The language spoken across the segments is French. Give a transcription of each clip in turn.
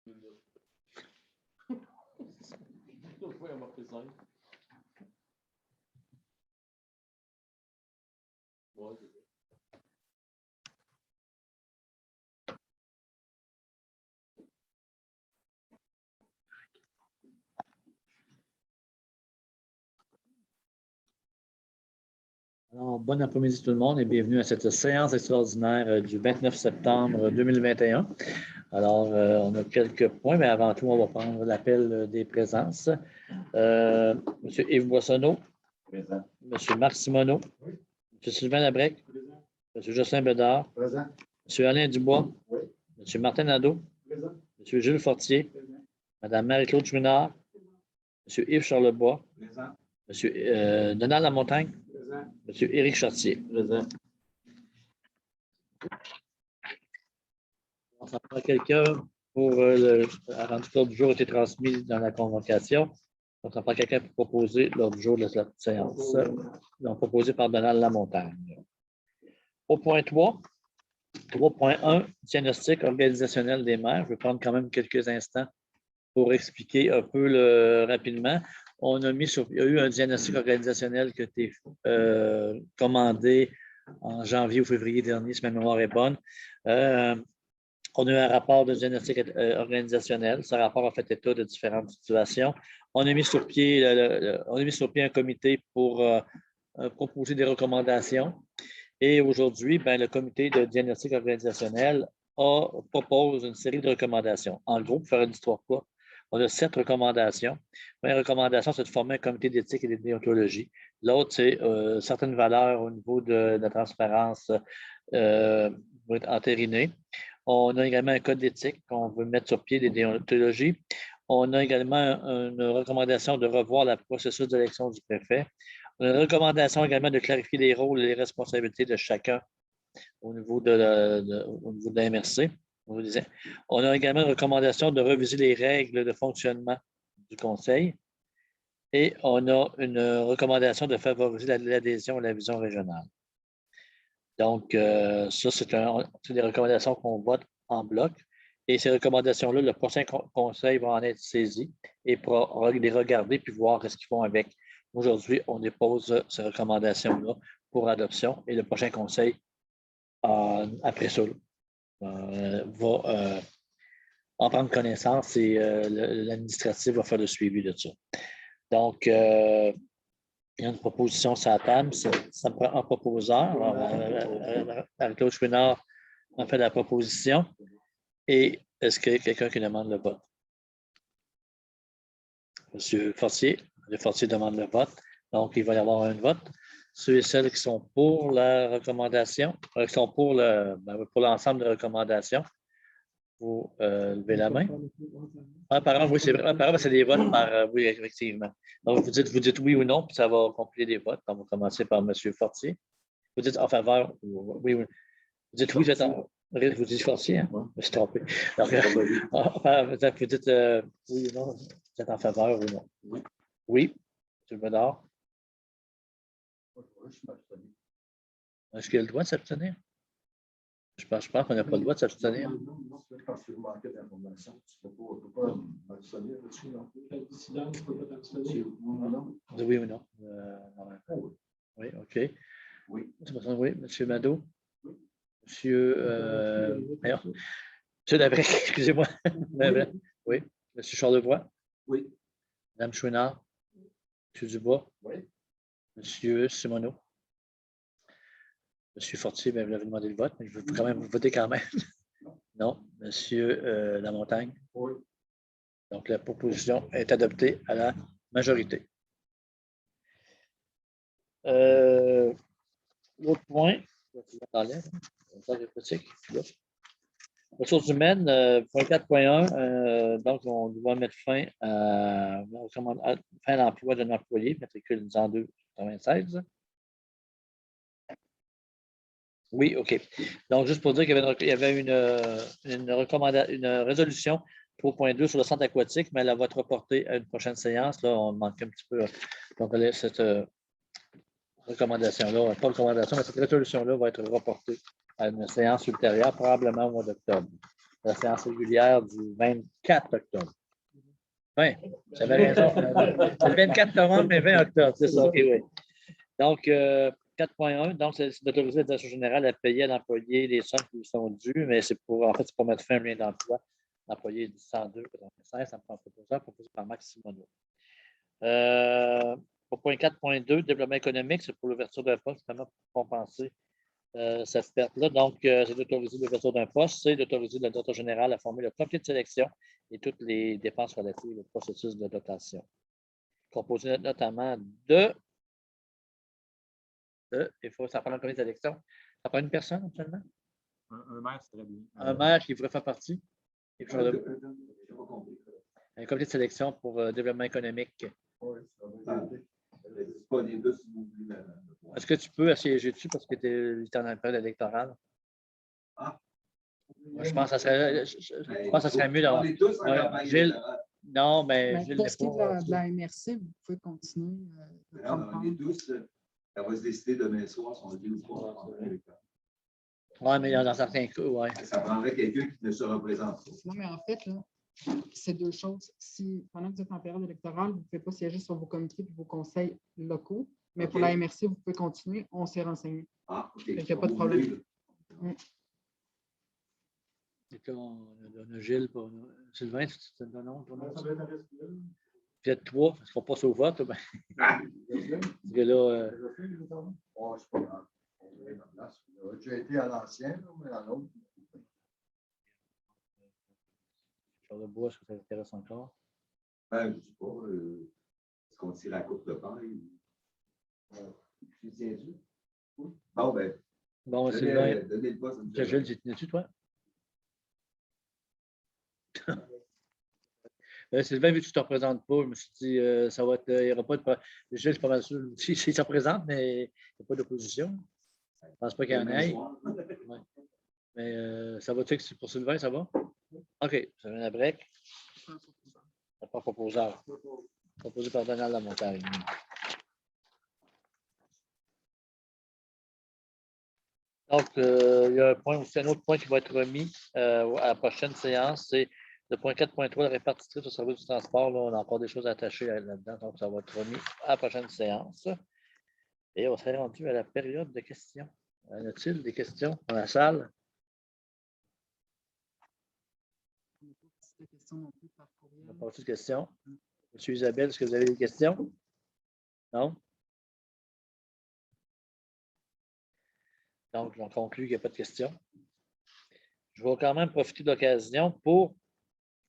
Alors, bon après-midi tout le monde et bienvenue à cette séance extraordinaire du 29 septembre 2021. Alors, on a quelques points, mais avant tout, on va prendre l'appel des présences. M. Yves Boissonneau. Présent. M. Marc Simoneau. Oui. M. Sylvain Labrec. Présent. M. Jocelyn Bédard. Présent. M. Alain Dubois. Oui. M. Martin Nadeau. Présent. M. Jules Fortier. Présent. Mme Marie-Claude Chouinard. M. Yves Charlebois. Présent. M. Donald Lamontagne. Présent. M. Éric Chartier. Présent. On s'en prend quelqu'un pour avant que l'ordre du jour ait été transmis dans la convocation. On s'en prend quelqu'un pour proposer l'ordre du jour de cette séance. Donc, proposé par Donald Lamontagne. Au point 3, 3.1, diagnostic organisationnel des maires. Je vais prendre quand même quelques instants pour expliquer un peu rapidement. Il y a eu un diagnostic organisationnel qui a été commandé en janvier ou février dernier, si ma mémoire est bonne. On a eu un rapport de diagnostic organisationnel. Ce rapport a fait état de différentes situations. On a mis sur pied un comité pour proposer des recommandations. Et aujourd'hui, le comité de diagnostic organisationnel propose une série de recommandations. En gros, pour faire une histoire courte, on a 7 recommandations. La première recommandation, c'est de former un comité d'éthique et de déontologie. L'autre, c'est certaines valeurs au niveau de la transparence vont être entérinées. On a également un code d'éthique qu'on veut mettre sur pied des déontologies. On a également une recommandation de revoir la processus d'élection du préfet. On a une recommandation également de clarifier les rôles et les responsabilités de chacun au niveau de la MRC. On a également une recommandation de réviser les règles de fonctionnement du Conseil. Et on a une recommandation de favoriser l'adhésion à la vision régionale. Donc, ça, c'est des recommandations qu'on vote en bloc. Et ces recommandations-là, le prochain conseil va en être saisi et pourra les regarder puis voir ce qu'ils font avec. Aujourd'hui, on dépose ces recommandations-là pour adoption et le prochain conseil, après ça, va en prendre connaissance et l'administratif va faire le suivi de ça. Donc, il y a une proposition sur la table. Ça me prend un proposeur. Marie-Claude Chouinard a fait la proposition. Et est-ce qu'il y a quelqu'un qui demande le vote? M. Fortier. M. Fortier demande le vote. Donc, il va y avoir un vote. Ceux et celles qui sont pour la recommandation, qui sont pour l'ensemble des recommandations, vous levez la main. Apparemment, oui, c'est vrai. Apparemment, c'est des votes par oui, effectivement. Donc, vous dites oui ou non, puis ça va compléter des votes. On va commencer par M. Fortier. Vous dites en faveur, oui. Vous dites oui, vous dites Fortier, hein? Je me suis trompé. Donc, vous dites oui ou non, vous êtes en faveur ou non? Oui. Oui, M. Bédard. Est-ce qu'il a le droit de s'abstenir? Je pense qu'on n'a pas le droit de s'abstenir. Non, c'est parce que vous manquez d'informations. Tu ne peux pas m'abstenir là-dessus non plus. Oui ou non? Oui, OK. Oui. Oui, M. Nadeau. Oui. M. Labrec, excusez-moi. Oui. M. Charlevoix. Oui. Mme Chouinard. M. Dubois. Oui. M. Simoneau. M. Fortier, vous avez demandé le vote, mais je veux quand même voter quand même. Non. M. Lamontagne. Oui. Donc, la proposition est adoptée à la majorité. L'autre point, ressources humaines, point 4.1, donc on doit mettre fin à l'emploi d'un employé, matricule 296. Oui, OK. Donc, juste pour dire qu'il y avait une résolution 3.2 sur le centre aquatique, mais elle va être reportée à une prochaine séance. Là, on manque un petit peu. Donc, cette recommandation-là, pas recommandation, mais cette résolution-là va être reportée à une séance ultérieure, probablement au mois d'octobre. la séance régulière du 24 octobre. Oui, j'avais raison. C'est le 24 novembre, mais 20 octobre, c'est ça. OK, oui. Donc, 4.1, donc, c'est d'autoriser la direction générale à payer à l'employé les sommes qui lui sont dues, mais c'est pour mettre fin à un lien d'emploi. L'employé du 102,96, ça me prend proposé par Max Simoneau. Pour point 4.2, développement économique, c'est pour l'ouverture d'un poste, justement, pour compenser cette perte-là. Donc, c'est d'autoriser l'ouverture d'un poste, c'est d'autoriser le directeur général à former le comité de sélection et toutes les dépenses relatives au processus de dotation. Composé notamment il faut, ça prend un comité de sélection. Ça prend une personne, actuellement? Un maire, c'est très bien. Un maire qui pourrait faire partie. Un comité de sélection pour développement économique. Est-ce que tu peux assiéger dessus parce que tu es en période électorale? Je pense que ça serait mieux d'avoir. Gilles, non, mais Gilles pour ce qui est de la MRC, vous pouvez continuer. On est tous, ça va se décider demain soir si on le dit ou pas. Oui, mais dans certains cas, oui. Ça prendrait quelqu'un qui ne se représente pas. Non, mais en fait, là, c'est deux choses. Si pendant que vous êtes en période électorale, vous ne pouvez pas siéger sur vos comités et vos conseils locaux, mais pour la MRC, vous pouvez continuer. On s'est renseigné. Ah, OK. Il n'y a pas de problème. On a Gilles, Sylvain, tu te donnes nom? Peut-être trois, parce qu'on passe au vote. Ben. Parce que là, J'ai été à l'ancien, mais à l'autre. sur le bois, est-ce que ça t'intéresse encore? Ben, je ne sais pas. Est-ce qu'on tire à courte paille? Bon, ben. Bon, Sylvain. Donnez le poste. Gilles, tu tenais-tu, toi? Sylvain, vu que tu ne te représentes pas, je me suis dit, ça va être, il n'y aura pas de. Gilles, je suis pas mal sûr. Si il se représente, mais il n'y a pas d'opposition. Je ne pense pas qu'il y en ait. Ouais. Mais ça va-tu que pour Sylvain, ça va? OK, ça vient à break. Ça pas proposeur. Proposé par Donald Lamontagne. Donc, il y a un autre point qui va être remis à la prochaine séance, c'est le point 4.3, la répartitrice au service du transport. Là, on a encore des choses attachées là-dedans, donc ça va être remis à la prochaine séance. Et on serait rendu à la période de questions. Y a-t-il des questions dans la salle? On n'a pas de questions. Monsieur Isabelle, est-ce que vous avez des questions? Non? Donc, j'en conclus qu'il n'y a pas de questions. Je vais quand même profiter de l'occasion pour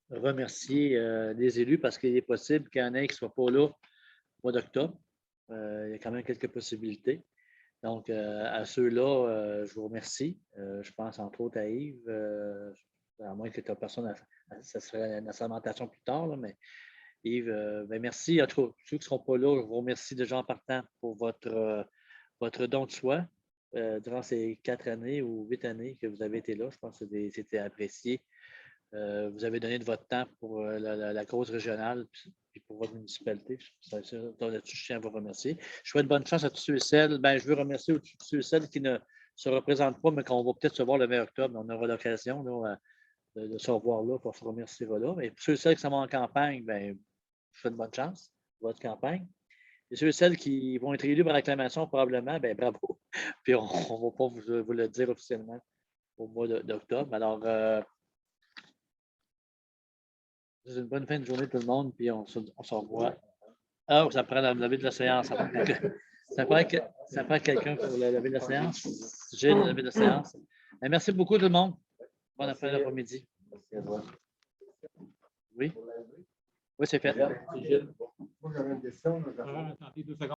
remercier les élus parce qu'il est possible qu'il y en ait qui ne soient pas là au mois d'octobre. Il y a quand même quelques possibilités. Donc, à ceux-là, je vous remercie. Je pense entre autres à Yves, à moins que tu aies personne, ça serait une assermentation plus tard, là, mais Yves, ben merci. En tout cas, ceux qui ne seront pas là, je vous remercie déjà en partant pour votre don de soi durant ces 4 années ou 8 années que vous avez été là. Je pense que c'était apprécié. Vous avez donné de votre temps pour la cause régionale et pour votre municipalité. Là-dessus, je tiens à vous remercier. Je souhaite bonne chance à tous ceux et celles. Ben, je veux remercier tous ceux et celles qui ne se représentent pas, mais qu'on va peut-être se voir le 20 octobre. On aura l'occasion de se revoir là pour se remercier là. Mais pour ceux et celles qui sont en campagne, ben, je souhaite bonne chance pour votre campagne. Et ceux et celles qui vont être élus par acclamation, probablement, ben, bravo. Puis on ne va pas vous le dire officiellement au mois d'octobre. Alors, c'est une bonne fin de journée tout le monde, puis on se revoit. Ah, ça prend la levée de la séance. Ça prend quelqu'un pour la levée de la séance. Gilles, la levée de la séance. Merci beaucoup tout le monde. Bon après-midi. Oui? Oui, c'est fait. Moi, j'avais une question.